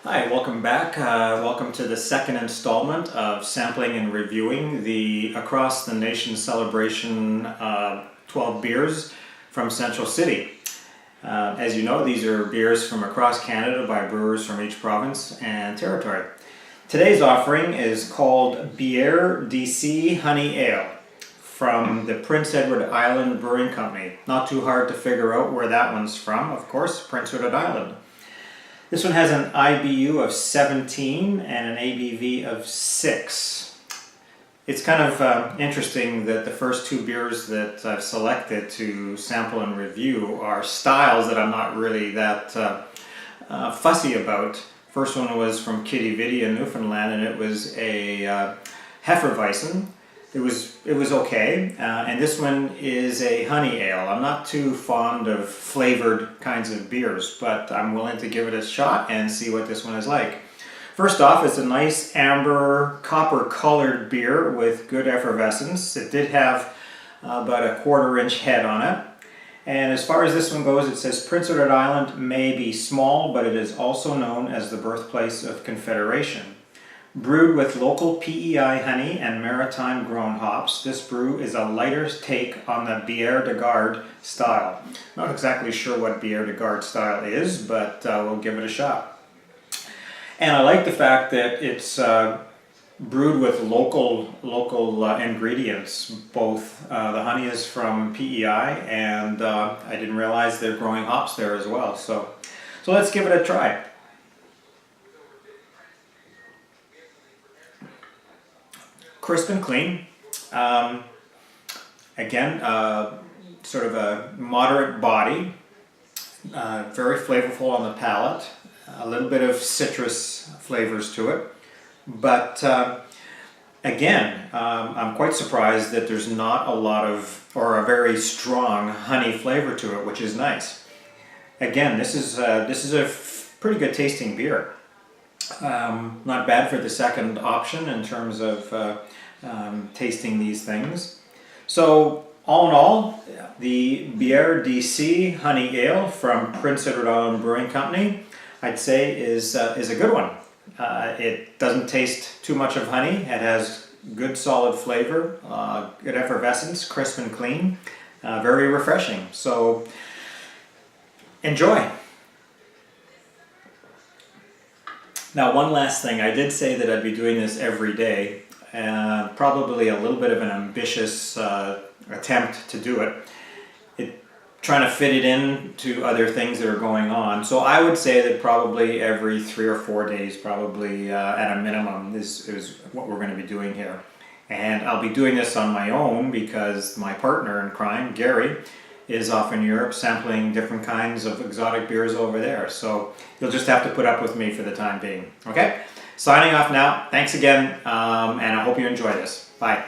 Hi, welcome back. Welcome to the second installment of sampling and reviewing the Across the Nation Celebration 12 beers from Central City. As you know, these are beers from across Canada by brewers from each province and territory. Today's offering is called Biere DC Honey Ale from the Prince Edward Island Brewing Company. Not too hard to figure out where that one's from, of course, Prince Edward Island. This one has an IBU of 17 and an ABV of 6. It's kind of interesting that the first two beers that I've selected to sample and review are styles that I'm not really that fussy about. First one was from Kitty Vitty in Newfoundland, and it was a Hefeweizen. It was okay, and this one is a honey ale. I'm not too fond of flavored kinds of beers, but I'm willing to give it a shot and see what this one is like. First off, it's a nice amber copper colored beer with good effervescence. It did have about a 1/4 inch head on it. And as far as this one goes, it says Prince Edward Island may be small, but it is also known as the birthplace of Confederation. Brewed with local PEI honey and maritime grown hops, this brew is a lighter take on the Biere de Garde style. Not exactly sure what Biere de Garde style is, but we'll give it a shot. And I like the fact that it's brewed with local ingredients. Both the honey is from PEI, and I didn't realize they're growing hops there as well. So let's give it a try. Crisp and clean. Again, sort of a moderate body, very flavorful on the palate, a little bit of citrus flavors to it. But again, I'm quite surprised that there's not a lot of, or a very strong honey flavor to it, which is nice. Again, this is a pretty good tasting beer. Not bad for the second option in terms of tasting these things. So all in all, the Biere DC Honey Ale from Prince Edward Island Brewing Company, I'd say is a good one. It doesn't taste too much of honey. It has good solid flavor, good effervescence, crisp and clean, very refreshing. So enjoy. Now, one last thing. I did say that I'd be doing this every day. Probably a little bit of an ambitious attempt to do it. Trying to fit it in to other things that are going on. So I would say that probably every 3 or 4 days, probably at a minimum, is what we're going to be doing here. And I'll be doing this on my own because my partner in crime, Gary, is off in Europe sampling different kinds of exotic beers over there. So you'll just have to put up with me for the time being. Okay? Signing off now. Thanks again, and I hope you enjoy this. Bye.